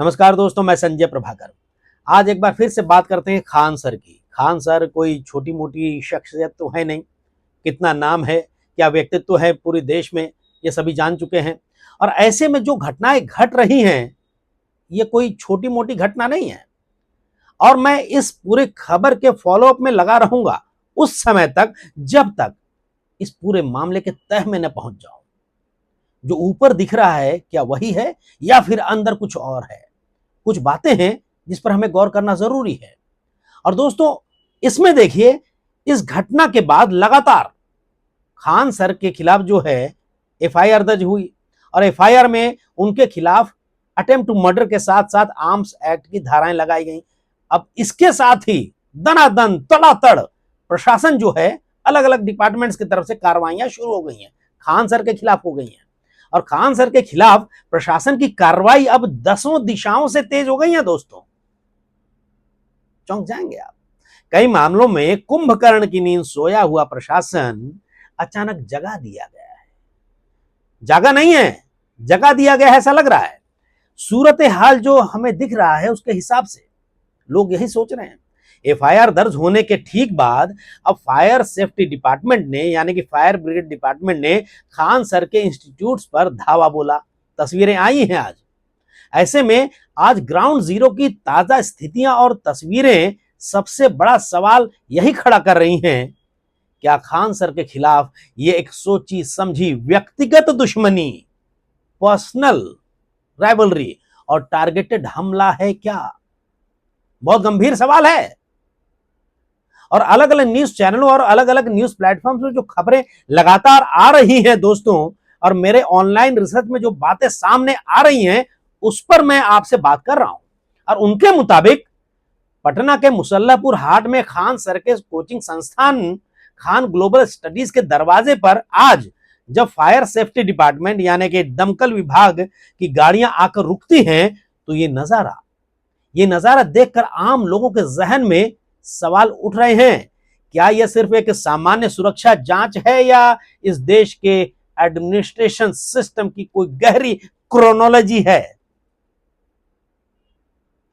नमस्कार दोस्तों, मैं संजय प्रभाकर। आज एक बार फिर से बात करते हैं खान सर की। खान सर कोई छोटी मोटी शख्सियत तो है नहीं। कितना नाम है, क्या व्यक्तित्व है पूरे देश में, ये सभी जान चुके हैं। और ऐसे में जो घटनाएं घट रही हैं, ये कोई छोटी मोटी घटना नहीं है। और मैं इस पूरे खबर के फॉलोअप में लगा रहूंगा उस समय तक जब तक इस पूरे मामले के तह में न पहुंच जाऊं। जो ऊपर दिख रहा है क्या वही है या फिर अंदर कुछ और है। कुछ बातें हैं जिस पर हमें गौर करना जरूरी है। और दोस्तों, इसमें देखिए, इस घटना के बाद लगातार खान सर के खिलाफ जो है एफआईआर दर्ज हुई और एफआईआर में उनके खिलाफ अटेम्प्ट टू मर्डर के साथ साथ आर्म्स एक्ट की धाराएं लगाई गई। अब इसके साथ ही दनादन तड़ातड़ प्रशासन जो है अलग अलग डिपार्टमेंट्स की तरफ से कार्रवाइयां शुरू हो गई हैं, खान सर के खिलाफ हो गई हैं। और खान सर के खिलाफ प्रशासन की कार्रवाई अब 10 दिशाओं से तेज हो गई है। दोस्तों, चौंक जाएंगे आप। कई मामलों में कुंभकर्ण की नींद सोया हुआ प्रशासन अचानक जगा दिया गया है। जागा नहीं है, जगा दिया गया है ऐसा लग रहा है। सूरत हाल जो हमें दिख रहा है उसके हिसाब से लोग यही सोच रहे हैं। एफआईआर दर्ज होने के ठीक बाद अब फायर सेफ्टी डिपार्टमेंट ने यानी कि फायर ब्रिगेड डिपार्टमेंट ने खान सर के इंस्टीट्यूट्स पर धावा बोला। तस्वीरें आई हैं आज। ऐसे में आज ग्राउंड जीरो की ताजा स्थितियां और तस्वीरें सबसे बड़ा सवाल यही खड़ा कर रही हैं, क्या खान सर के खिलाफ ये एक सोची समझी व्यक्तिगत दुश्मनी, पर्सनल राइवलरी और टारगेटेड हमला है क्या? बहुत गंभीर सवाल है। और अलग अलग न्यूज चैनलों और अलग अलग न्यूज प्लेटफॉर्म पर जो खबरें लगातार आ रही हैं दोस्तों, और मेरे ऑनलाइन रिसर्च में जो बातें सामने आ रही हैं उस पर मैं आपसे बात कर रहा हूं। और उनके मुताबिक पटना के मुसल्लापुर हाट में खान सर के कोचिंग संस्थान खान ग्लोबल स्टडीज के दरवाजे पर आज जब फायर सेफ्टी डिपार्टमेंट यानी कि दमकल विभाग की गाड़ियां आकर रुकती हैं तो ये नजारा देखकर आम लोगों के जहन में सवाल उठ रहे हैं। क्या यह सिर्फ एक सामान्य सुरक्षा जांच है या इस देश के एडमिनिस्ट्रेशन सिस्टम की कोई गहरी क्रोनोलॉजी है?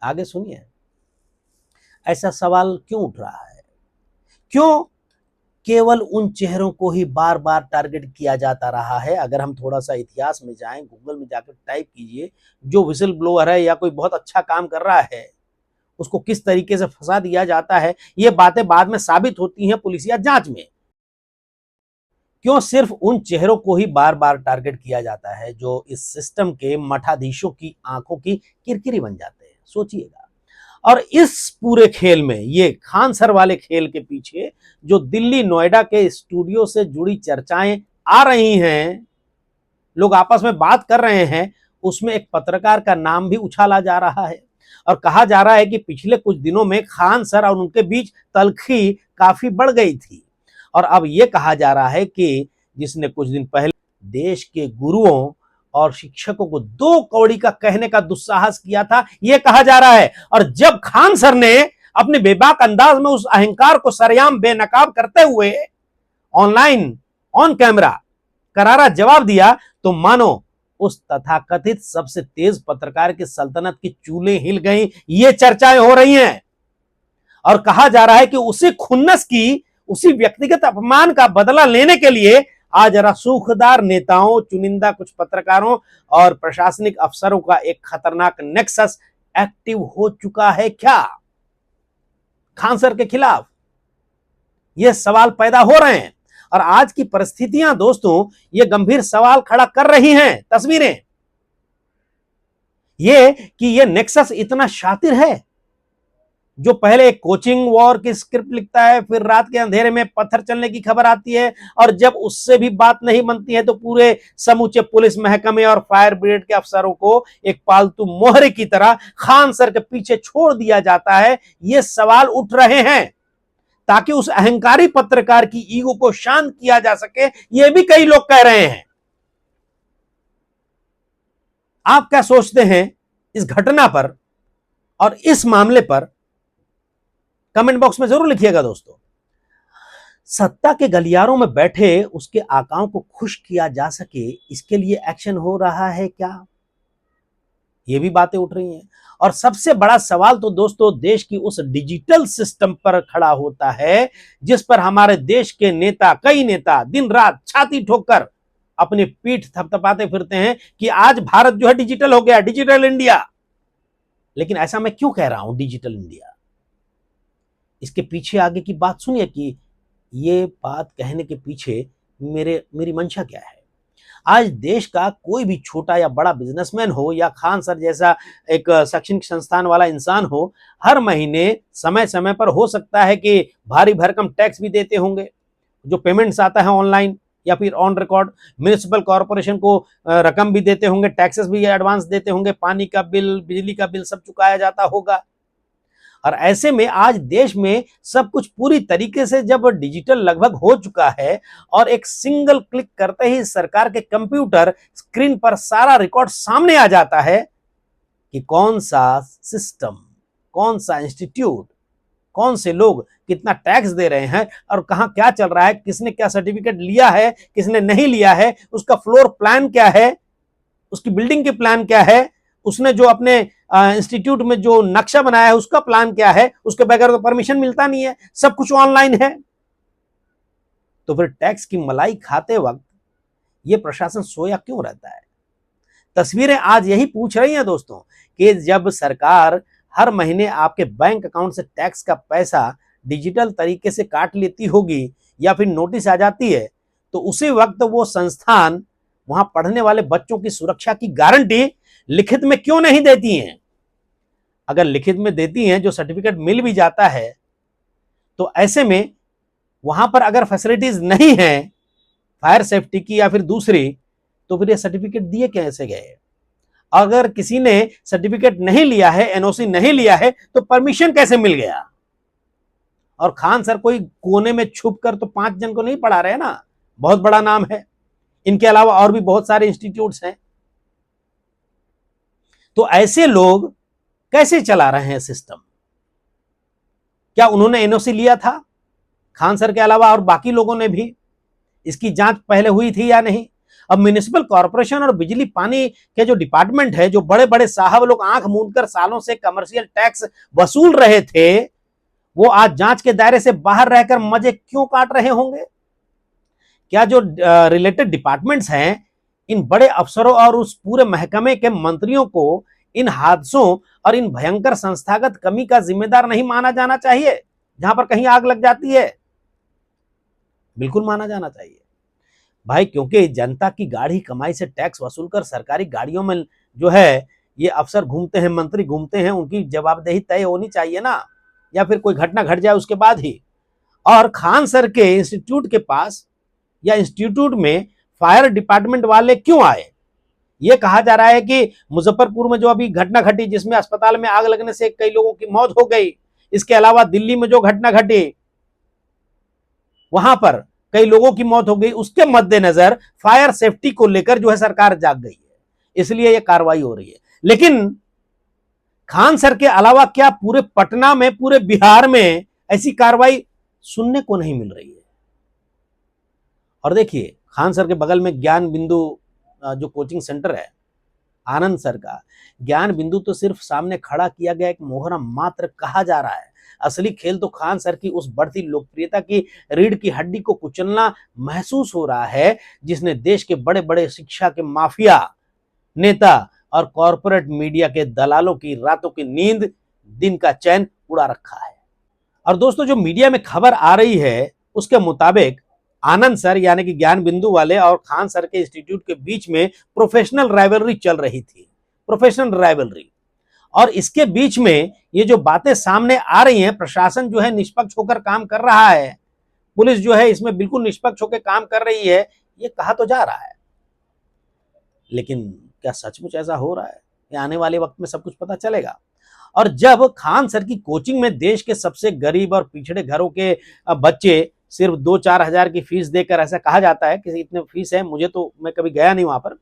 आगे सुनिए, ऐसा सवाल क्यों उठ रहा है? क्यों केवल उन चेहरों को ही बार बार टारगेट किया जाता रहा है? अगर हम थोड़ा सा इतिहास में जाएं, गूगल में जाकर टाइप कीजिए, जो विजिल ब्लोअर है या कोई बहुत अच्छा काम कर रहा है उसको किस तरीके से फंसा दिया जाता है। ये बातें बाद में साबित होती हैं पुलिसिया जांच में। क्यों सिर्फ उन चेहरों को ही बार बार टारगेट किया जाता है जो इस सिस्टम के मठाधीशों की आंखों की किरकिरी बन जाते हैं? सोचिएगा। और इस पूरे खेल में, ये खान सर वाले खेल के पीछे जो दिल्ली नोएडा के स्टूडियो से जुड़ी चर्चाएं आ रही हैं, लोग आपस में बात कर रहे हैं, उसमें एक पत्रकार का नाम भी उछाला जा रहा है। और कहा जा रहा है कि पिछले कुछ दिनों में खान सर और उनके बीच तल्खी काफी बढ़ गई थी। और अब यह कहा जा रहा है कि जिसने कुछ दिन पहले देश के गुरुओं और शिक्षकों को 2 कौड़ी का कहने का दुस्साहस किया था, यह कहा जा रहा है। और जब खान सर ने अपने बेबाक अंदाज में उस अहंकार को सरेआम बेनकाब करते हुए ऑनलाइन ऑन कैमरा करारा जवाब दिया तो मानो उस तथाकथित सबसे तेज पत्रकार की सल्तनत की चूलें हिल गई। ये चर्चाएं हो रही हैं और कहा जा रहा है कि उसी खुन्नस की, उसी व्यक्तिगत अपमान का बदला लेने के लिए आज रसूखदार नेताओं, चुनिंदा कुछ पत्रकारों और प्रशासनिक अफसरों का एक खतरनाक नेक्सस एक्टिव हो चुका है क्या खान सर के खिलाफ? यह सवाल पैदा हो रहे हैं। और आज की परिस्थितियां दोस्तों ये गंभीर सवाल खड़ा कर रही हैं। तस्वीरें ये कि ये नेक्सस इतना शातिर है जो पहले एक कोचिंग वॉर की स्क्रिप्ट लिखता है, फिर रात के अंधेरे में पत्थर चलने की खबर आती है और जब उससे भी बात नहीं बनती है तो पूरे समूचे पुलिस महकमे और फायर ब्रिगेड के अफसरों को एक पालतू मोहरे की तरह खान सर के पीछे छोड़ दिया जाता है। ये सवाल उठ रहे हैं ताकि उस अहंकारी पत्रकार की ईगो को शांत किया जा सके, ये भी कई लोग कह रहे हैं। आप क्या सोचते हैं इस घटना पर और इस मामले पर? कमेंट बॉक्स में जरूर लिखिएगा दोस्तों। सत्ता के गलियारों में बैठे उसके आकाओं को खुश किया जा सके, इसके लिए एक्शन हो रहा है क्या? ये भी बातें उठ रही हैं। और सबसे बड़ा सवाल तो दोस्तों देश की उस डिजिटल सिस्टम पर खड़ा होता है जिस पर हमारे देश के नेता, कई नेता दिन रात छाती ठोककर अपनी पीठ थपथपाते फिरते हैं कि आज भारत जो है डिजिटल हो गया, डिजिटल इंडिया। लेकिन ऐसा मैं क्यों कह रहा हूं डिजिटल इंडिया? इसके पीछे आगे की बात सुनिए कि ये बात कहने के पीछे मेरी मंशा क्या है। आज देश का कोई भी छोटा या बड़ा बिजनेसमैन हो या खान सर जैसा एक शैक्षणिक संस्थान वाला इंसान हो, हर महीने समय समय पर हो सकता है कि भारी भरकम टैक्स भी देते होंगे, जो पेमेंट्स आता है ऑनलाइन या फिर ऑन रिकॉर्ड। म्यूनिसिपल कॉर्पोरेशन को रकम भी देते होंगे, टैक्सेस भी एडवांस देते होंगे, पानी का बिल, बिजली का बिल सब चुकाया जाता होगा। और ऐसे में आज देश में सब कुछ पूरी तरीके से जब डिजिटल लगभग हो चुका है और एक सिंगल क्लिक करते ही सरकार के कंप्यूटर स्क्रीन पर सारा रिकॉर्ड सामने आ जाता है कि कौन सा सिस्टम, कौन सा इंस्टीट्यूट, कौन से लोग कितना टैक्स दे रहे हैं और कहां क्या चल रहा है, किसने क्या सर्टिफिकेट लिया है, किसने नहीं लिया है, उसका फ्लोर प्लान क्या है, उसकी बिल्डिंग के प्लान क्या है, उसने जो अपने इंस्टीट्यूट में जो नक्शा बनाया है उसका प्लान क्या है, उसके बगैर तो परमिशन मिलता नहीं है, सब कुछ ऑनलाइन है। तो फिर टैक्स की मलाई खाते वक्त ये प्रशासन सोया क्यों रहता है? तस्वीरें आज यही पूछ रही हैं दोस्तों कि जब सरकार हर महीने आपके बैंक अकाउंट से टैक्स का पैसा डिजिटल तरीके से काट लेती होगी या फिर नोटिस आ जाती है, तो उसी वक्त वो संस्थान वहां पढ़ने वाले बच्चों की सुरक्षा की गारंटी लिखित में क्यों नहीं देती हैं? अगर लिखित में देती हैं, जो सर्टिफिकेट मिल भी जाता है, तो ऐसे में वहां पर अगर फैसिलिटीज नहीं है फायर सेफ्टी की या फिर दूसरी, तो फिर ये सर्टिफिकेट दिए कैसे गए? अगर किसी ने सर्टिफिकेट नहीं लिया है, एनओसी नहीं लिया है, तो परमिशन कैसे मिल गया? और खान सर कोई कोने में छुप कर तो 5 जन को नहीं पढ़ा रहे ना, बहुत बड़ा नाम है। इनके अलावा और भी बहुत सारे इंस्टीट्यूट्स हैं। तो ऐसे लोग कैसे चला रहे हैं सिस्टम? क्या उन्होंने एनओसी लिया था? खान सर के अलावा और बाकी लोगों ने भी? इसकी जांच पहले हुई थी या नहीं? अब म्युनिसिपल कॉर्पोरेशन और बिजली पानी के जो डिपार्टमेंट है, जो बड़े बड़े साहब लोग आंख मूंदकर सालों से कमर्शियल टैक्स वसूल रहे थे, वो आज जांच के दायरे से बाहर रहकर मजे क्यों काट रहे होंगे? क्या जो रिलेटेड डिपार्टमेंट्स हैं, इन बड़े अफसरों और उस पूरे महकमे के मंत्रियों को इन हादसों और इन भयंकर संस्थागत कमी का जिम्मेदार नहीं माना जाना चाहिए? जहां पर कहीं आग लग जाती है, बिल्कुल माना जाना चाहिए भाई, क्योंकि जनता की गाढ़ी कमाई से टैक्स वसूल कर सरकारी गाड़ियों में जो है ये अफसर घूमते हैं, मंत्री घूमते हैं, उनकी जवाबदेही तय होनी चाहिए ना, या फिर कोई घटना घट जाए उसके बाद ही। और खान सर के इंस्टीट्यूट के पास या इंस्टीट्यूट में फायर डिपार्टमेंट वाले क्यों आए? ये कहा जा रहा है कि मुजफ्फरपुर में जो अभी घटना घटी जिसमें अस्पताल में आग लगने से कई लोगों की मौत हो गई, इसके अलावा दिल्ली में जो घटना घटी वहां पर कई लोगों की मौत हो गई, उसके मद्देनजर फायर सेफ्टी को लेकर जो है सरकार जाग गई है, इसलिए यह कार्रवाई हो रही है। लेकिन खान सर के अलावा क्या पूरे पटना में, पूरे बिहार में ऐसी कार्रवाई सुनने को नहीं मिल रही है? और देखिए, खान सर के बगल में ज्ञान बिंदु जो कोचिंग सेंटर है आनंद सर का, ज्ञान बिंदु तो सिर्फ सामने खड़ा किया गया एक मोहरा मात्र कहा जा रहा है। असली खेल तो खान सर की उस बढ़ती लोकप्रियता की रीढ़ की हड्डी को कुचलना महसूस हो रहा है, जिसने देश के बड़े बड़े शिक्षा के माफिया, नेता और कॉरपोरेट मीडिया के दलालों की रातों की नींद, दिन का चैन उड़ा रखा है। और दोस्तों, जो मीडिया में खबर आ रही है उसके मुताबिक आनंद सर यानी कि ज्ञान बिंदु वाले और खान सर के इंस्टीट्यूट के बीच में प्रोफेशनल राइवलरी चल रही थी, प्रोफेशनल राइवलरी। और इसके बीच में ये जो बातें सामने आ रही हैं, प्रशासन जो है निष्पक्ष होकर काम कर रहा है, पुलिस जो है इसमें बिल्कुल निष्पक्ष होकर काम कर रही है, ये कहा तो जा रहा है, लेकिन क्या सचमुच ऐसा हो रहा है? ये आने वाले वक्त में सब कुछ पता चलेगा। और जब खान सर की कोचिंग में देश के सबसे गरीब और पिछड़े घरों के बच्चे सिर्फ 2-4 हजार की फीस देकर, ऐसा कहा जाता है कि इतने फीस है, मुझे तो, मैं कभी गया नहीं वहां पर,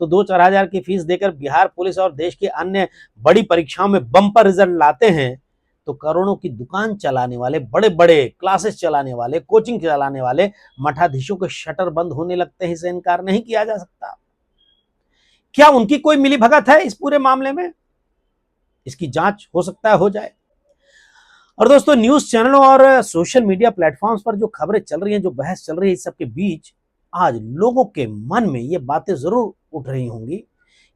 तो 2-4 हजार की फीस देकर बिहार पुलिस और देश की अन्य बड़ी परीक्षाओं में बम्पर रिजल्ट लाते हैं, तो करोड़ों की दुकान चलाने वाले, बड़े बड़े क्लासेस चलाने वाले, कोचिंग चलाने वाले मठाधीशों के शटर बंद होने लगते हैं, इसे इनकार नहीं किया जा सकता। क्या उनकी कोई मिलीभगत है इस पूरे मामले में? इसकी जांच हो सकता है हो जाए। और दोस्तों, न्यूज चैनलों और सोशल मीडिया प्लेटफॉर्म्स पर जो खबरें चल रही हैं, जो बहस चल रही है, इस सबके बीच आज लोगों के मन में ये बातें जरूर उठ रही होंगी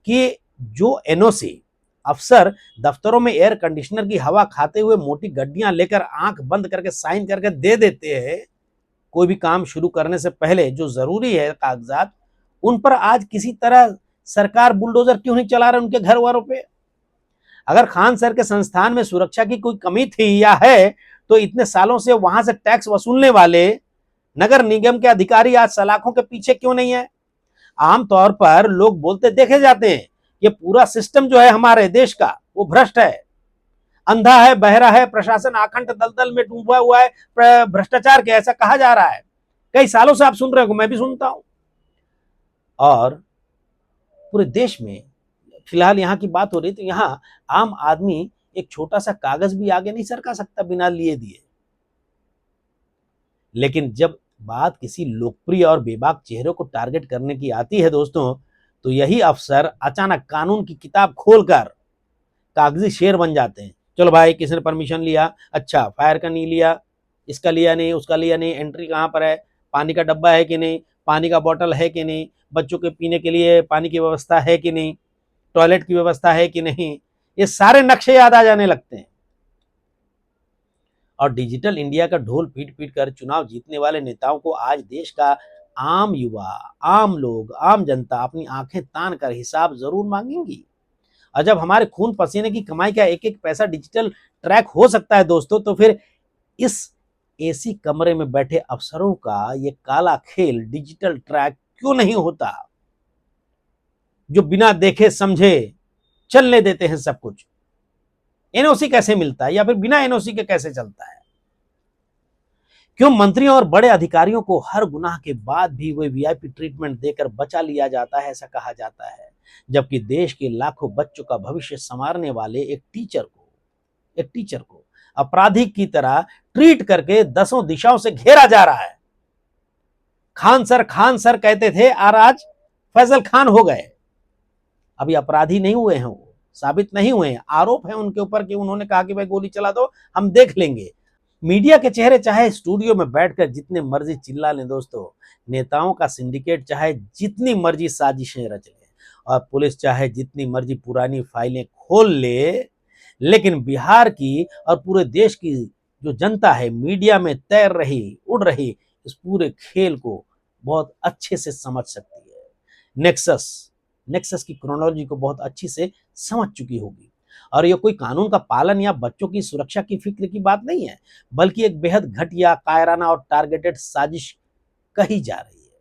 कि जो एनओसी अफसर दफ्तरों में एयर कंडीशनर की हवा खाते हुए मोटी गड्डियां लेकर आंख बंद करके साइन करके दे देते हैं कोई भी काम शुरू करने से पहले, जो जरूरी है कागजात, उन पर आज किसी तरह सरकार बुलडोजर क्यों नहीं चला रहे उनके घर वालों पे? अगर खान सर के संस्थान में सुरक्षा की कोई कमी थी या है, तो इतने सालों से वहां से टैक्स वसूलने वाले नगर निगम के अधिकारी आज सलाखों के पीछे क्यों नहीं है? आमतौर पर लोग बोलते देखे जाते हैं, ये पूरा सिस्टम जो है हमारे देश का वो भ्रष्ट है, अंधा है, बहरा है, प्रशासन आखंड दलदल में डूबा हुआ है भ्रष्टाचार के, ऐसा कहा जा रहा है। कई सालों से आप सुन रहे हो, मैं भी सुनता हूं। और पूरे देश में फिलहाल यहां की बात हो रही, तो यहां आम आदमी एक छोटा सा कागज भी आगे नहीं सरका सकता बिना लिए दिए। लेकिन जब बात किसी लोकप्रिय और बेबाक चेहरे को टारगेट करने की आती है दोस्तों, तो यही अफसर अचानक कानून की किताब खोलकर कागजी शेर बन जाते हैं। चलो भाई, किसने परमिशन लिया? अच्छा, फायर का नहीं लिया, इसका लिया नहीं, उसका लिया नहीं, एंट्री कहाँ पर है, पानी का डब्बा है कि नहीं, पानी का बोतल है कि नहीं, बच्चों के पीने के लिए पानी की व्यवस्था है कि नहीं, टॉयलेट की व्यवस्था है कि नहीं, ये सारे नक्शे याद आ जाने लगते हैं। और डिजिटल इंडिया का ढोल पीट पीट कर चुनाव जीतने वाले नेताओं को आज देश का आम युवा, आम लोग, आम जनता अपनी आंखें तान कर हिसाब जरूर मांगेंगी। और जब हमारे खून पसीने की कमाई का एक एक पैसा डिजिटल ट्रैक हो सकता है दोस्तों, तो फिर इस एसी कमरे में बैठे अफसरों का ये काला खेल डिजिटल ट्रैक क्यों नहीं होता, जो बिना देखे समझे चलने देते हैं सब कुछ? एनओसी कैसे मिलता है, या फिर बिना एनओसी के कैसे चलता है? क्यों मंत्रियों और बड़े अधिकारियों को हर गुनाह के बाद भी वही वीआईपी ट्रीटमेंट देकर बचा लिया जाता है, ऐसा कहा जाता है, जबकि देश के लाखों बच्चों का भविष्य संवारने वाले एक टीचर को अपराधी की तरह ट्रीट करके दसों दिशाओं से घेरा जा रहा है। खान सर कहते थे, और आज फैजल खान हो गए। अभी अपराधी नहीं हुए हैं, वो साबित नहीं हुए हैं, आरोप है उनके ऊपर कि उन्होंने कहा कि भाई गोली चला दो, हम देख लेंगे। मीडिया के चेहरे चाहे स्टूडियो में बैठकर जितने मर्जी चिल्ला लें दोस्तों, नेताओं का सिंडिकेट चाहे जितनी मर्जी साजिशें रच ले, और पुलिस चाहे जितनी मर्जी पुरानी फाइलें खोल ले, लेकिन बिहार की और पूरे देश की जो जनता है मीडिया में तैर रही, उड़ रही इस पूरे खेल को बहुत अच्छे से समझ सकती है। नेक्सस की क्रोनोलॉजी को बहुत अच्छी से समझ चुकी होगी। और ये कोई कानून का पालन या बच्चों की सुरक्षा की फिक्र की बात नहीं है, बल्कि एक बेहद घटिया, कायराना और टारगेटेड साजिश कही जा रही है।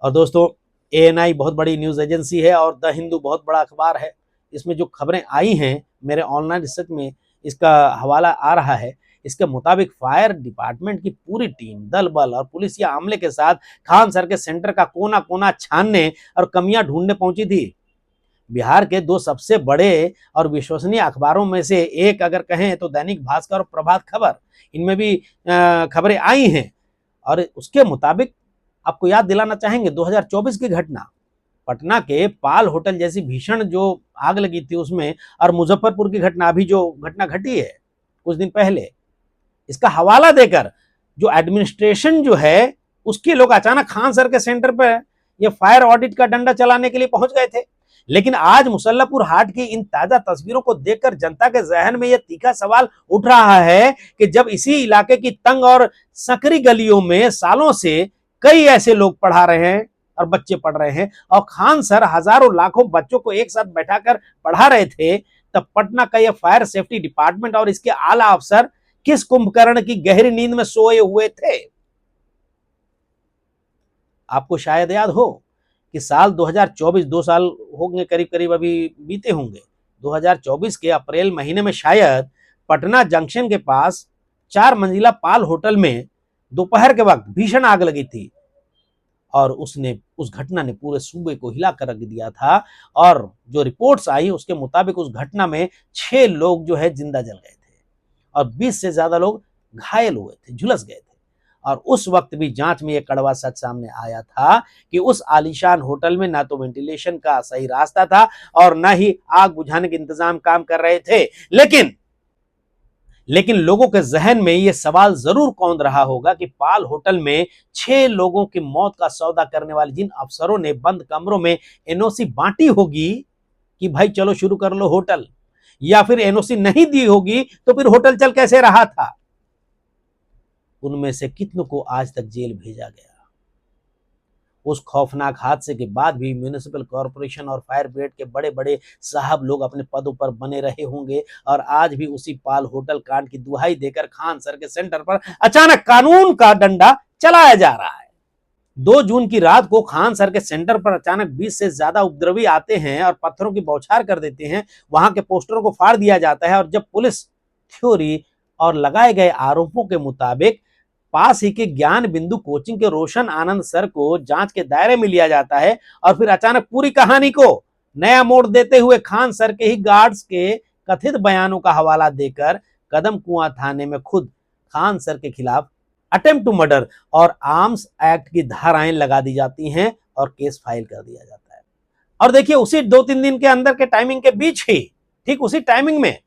और दोस्तों, एएनआई बहुत बड़ी न्यूज एजेंसी है और द हिंदू बहुत बड़ा अखबार है। इसमें जो खबरें आई हैं, मेरे ऑनलाइन रिसर्च में इसका हवाला आ रहा है, इसके मुताबिक फायर डिपार्टमेंट की पूरी टीम दल बल और पुलिस या अमले के साथ खान सर के सेंटर का कोना कोना छानने और कमियां ढूंढने पहुंची थी। बिहार के दो सबसे बड़े और विश्वसनीय अखबारों में से एक अगर कहें तो दैनिक भास्कर और प्रभात खबर, इनमें भी खबरें आई हैं। और उसके मुताबिक आपको याद दिलाना चाहेंगे 2024 की घटना, पटना के पाल होटल जैसी भीषण जो आग लगी थी उसमें, और मुजफ्फरपुर की घटना, अभी जो घटना घटी है कुछ दिन पहले, इसका हवाला देकर जो एडमिनिस्ट्रेशन जो है उसके लोग अचानक खान सर के सेंटर पर ये फायर ऑडिट का डंडा चलाने के लिए पहुंच गए थे। लेकिन आज मुसल्लापुर हाट की इन ताजा तस्वीरों को देखकर जनता के जहन में यह तीखा सवाल उठ रहा है कि जब इसी इलाके की तंग और सकरी गलियों में सालों से कई ऐसे लोग पढ़ा रहे हैं और बच्चे पढ़ रहे हैं, और खान सर हजारों लाखों बच्चों को एक साथ बैठाकर पढ़ा रहे थे, तब पटना का यह फायर सेफ्टी डिपार्टमेंट और इसके आला अफसर किस कुंभकर्ण की गहरी नींद में सोए हुए थे? आपको शायद याद हो कि साल 2024, 2 साल होंगे करीब करीब, अभी बीते होंगे, 2024 के अप्रैल महीने में शायद पटना जंक्शन के पास 4 मंजिला पाल होटल में दोपहर के वक्त भीषण आग लगी थी, और उस घटना ने पूरे सूबे को हिला कर रख दिया था। और जो रिपोर्ट्स आई उसके मुताबिक उस घटना में 6 लोग जो है जिंदा जल गए थे और 20 से ज्यादा लोग घायल हुए थे, झुलस गए थे। और उस वक्त भी जांच में यह कड़वा सच सामने आया था कि उस आलीशान होटल में ना तो वेंटिलेशन का सही रास्ता था और ना ही आग बुझाने के इंतजाम काम कर रहे थे। लेकिन लोगों के जहन में यह सवाल जरूर कौंध रहा होगा कि पाल होटल में 6 लोगों की मौत का सौदा करने वाले जिन अफसरों ने बंद कमरों में एनओसी बांटी होगी कि भाई चलो शुरू कर लो होटल, या फिर एनओसी नहीं दी होगी तो फिर होटल चल कैसे रहा था, उनमें से कितनों को आज तक जेल भेजा गया। उस खौफनाक हादसे के बाद भी म्युनिसिपल कॉर्पोरेशन और फायर ब्रिगेड के बड़े बड़े साहब लोग अपने पदों पर बने रहे होंगे और आज भी उसी पाल होटल कांड की दुहाई देकर खान सर के सेंटर पर अचानक कानून का डंडा चलाया जा रहा है। 2 जून की रात को खान सर के सेंटर पर अचानक 20 से ज्यादा उपद्रवी आते हैं और पत्थरों की बौछार कर देते हैं। वहां के पोस्टरों को फाड़ दिया जाता है और जब पुलिस थ्योरी और लगाए गए आरोपों के मुताबिक पास ही के ज्ञान बिंदु कोचिंग के रोशन आनंद सर को जांच के दायरे में लिया जाता है और फिर अचानक पूरी कहानी को नया मोड़ देते हुए खान सर के ही गार्ड्स के कथित बयानों का हवाला देकर कदम कुआं थाने में खुद खान सर के खिलाफ अटेम्प्ट टू मर्डर और आर्म्स एक्ट की धाराएं लगा दी जाती हैं और केस फाइल कर दिया जाता है। और देखिए उसी 2-3 दिन के अंदर के टाइमिंग के बीच ही, ठीक उसी टाइमिंग में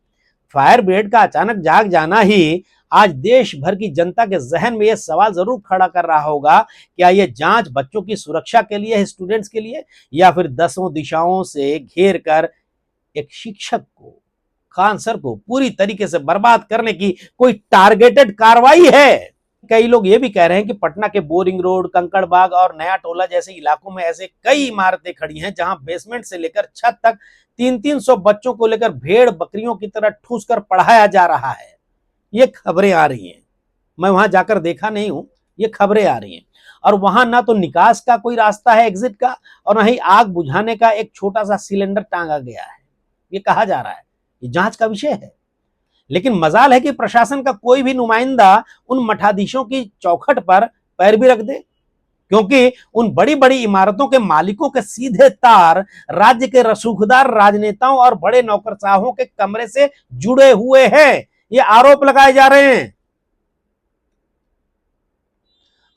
फायर ब्रिगेड का अचानक जाग जाना ही आज देश भर की जनता के जहन में यह सवाल जरूर खड़ा कर रहा होगा, क्या यह जांच बच्चों की सुरक्षा के लिए है, स्टूडेंट्स के लिए, या फिर 10 दिशाओं से घेर कर एक शिक्षक को, खान सर को पूरी तरीके से बर्बाद करने की कोई टारगेटेड कार्रवाई है। कई लोग ये भी कह रहे हैं कि पटना के बोरिंग रोड, कंकड़बाग और नया टोला जैसे इलाकों में ऐसे कई इमारतें खड़ी हैं जहां बेसमेंट से लेकर छत तक 300-300 बच्चों को लेकर भेड़ बकरियों की तरह ठूस कर पढ़ाया जा रहा है। ये खबरें आ रही हैं, मैं वहां जाकर देखा नहीं हूं, ये खबरें आ रही हैं। और वहां ना तो निकास का कोई रास्ता है एग्जिट का और ना ही आग बुझाने का एक छोटा सा सिलेंडर टांगा गया है, ये कहा जा रहा है। ये जांच का विषय है। लेकिन मजाल है कि प्रशासन का कोई भी नुमाइंदा उन मठाधीशों की चौखट पर पैर भी रख दे, क्योंकि उन बड़ी बड़ी इमारतों के मालिकों के सीधे तार राज्य के रसूखदार राजनेताओं और बड़े नौकरशाहों के कमरे से जुड़े हुए हैं, ये आरोप लगाए जा रहे हैं।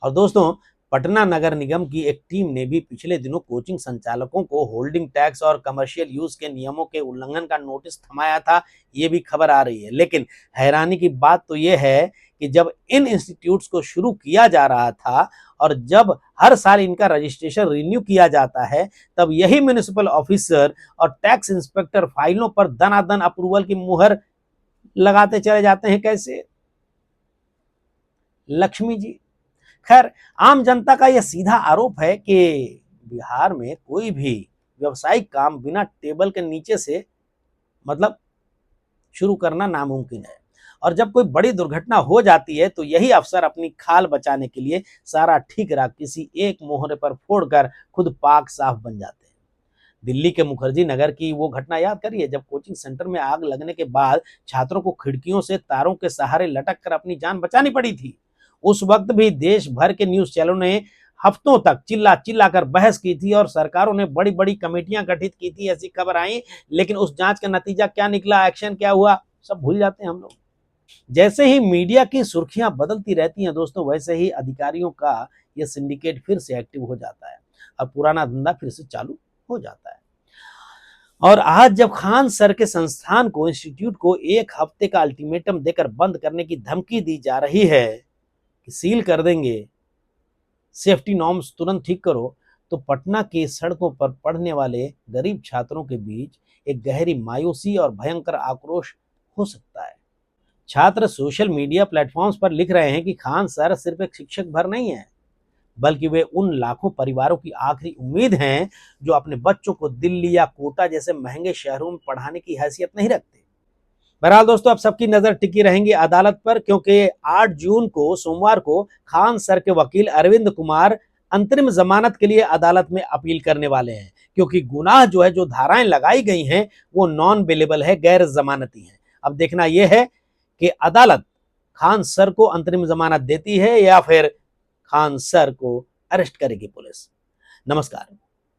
और दोस्तों, पटना नगर निगम की एक टीम ने भी पिछले दिनों कोचिंग संचालकों को होल्डिंग टैक्स और कमर्शियल यूज के नियमों के उल्लंघन का नोटिस थमाया था, ये भी खबर आ रही है। लेकिन हैरानी की बात तो यह है कि जब इन इंस्टीट्यूट्स को शुरू किया जा रहा था और जब हर साल इनका रजिस्ट्रेशन रिन्यू किया जाता है, तब यही म्युनिसिपल ऑफिसर और टैक्स इंस्पेक्टर फाइलों पर दनादन अप्रूवल की मुहर लगाते चले जाते हैं। कैसे? लक्ष्मी जी। खैर, आम जनता का यह सीधा आरोप है कि बिहार में कोई भी व्यवसायिक काम बिना टेबल के नीचे से मतलब शुरू करना नामुमकिन है। और जब कोई बड़ी दुर्घटना हो जाती है तो यही अफसर अपनी खाल बचाने के लिए सारा ठिकरा किसी एक मोहरे पर फोड़कर खुद पाक साफ बन जाते हैं। दिल्ली के मुखर्जी नगर की वो घटना याद करिए, जब कोचिंग सेंटर में आग लगने के बाद छात्रों को खिड़कियों से तारों के सहारे लटक कर अपनी जान बचानी पड़ी थी। उस वक्त भी देश भर के न्यूज चैनलों ने हफ्तों तक चिल्ला चिल्ला कर बहस की थी और सरकारों ने बड़ी बड़ी कमेटियां गठित की थी, ऐसी खबर आई। लेकिन उस जांच का नतीजा क्या निकला, एक्शन क्या हुआ, सब भूल जाते हैं हम लोग। जैसे ही मीडिया की सुर्खियां बदलती रहती हैं दोस्तों, वैसे ही अधिकारियों का यह सिंडिकेट फिर से एक्टिव हो जाता है और पुराना धंधा फिर से चालू हो जाता है। और आज जब खान सर के संस्थान को, इंस्टीट्यूट को 1 हफ्ते का अल्टीमेटम देकर बंद करने की धमकी दी जा रही है कि सील कर देंगे, सेफ्टी नॉर्म्स तुरंत ठीक करो, तो पटना की सड़कों पर पढ़ने वाले गरीब छात्रों के बीच एक गहरी मायूसी और भयंकर आक्रोश हो सकता है। छात्र सोशल मीडिया प्लेटफॉर्म्स पर लिख रहे हैं कि खान सर सिर्फ एक शिक्षक भर नहीं है, बल्कि वे उन लाखों परिवारों की आखिरी उम्मीद हैं जो अपने बच्चों को दिल्ली या कोटा जैसे महंगे शहरों में पढ़ाने की हैसियत नहीं रखते। बहरहाल दोस्तों, अब सबकी नजर टिकी रहेंगी अदालत पर, क्योंकि 8 जून को सोमवार को खान सर के वकील अरविंद कुमार अंतरिम जमानत के लिए अदालत में अपील करने वाले हैं, क्योंकि गुनाह जो है, जो धाराएं लगाई गई हैं, वो नॉन बेलेबल है, गैर जमानती है। अब देखना यह है कि अदालत खान सर को अंतरिम जमानत देती है या फिर खान सर को अरेस्ट करेगी पुलिस। नमस्कार।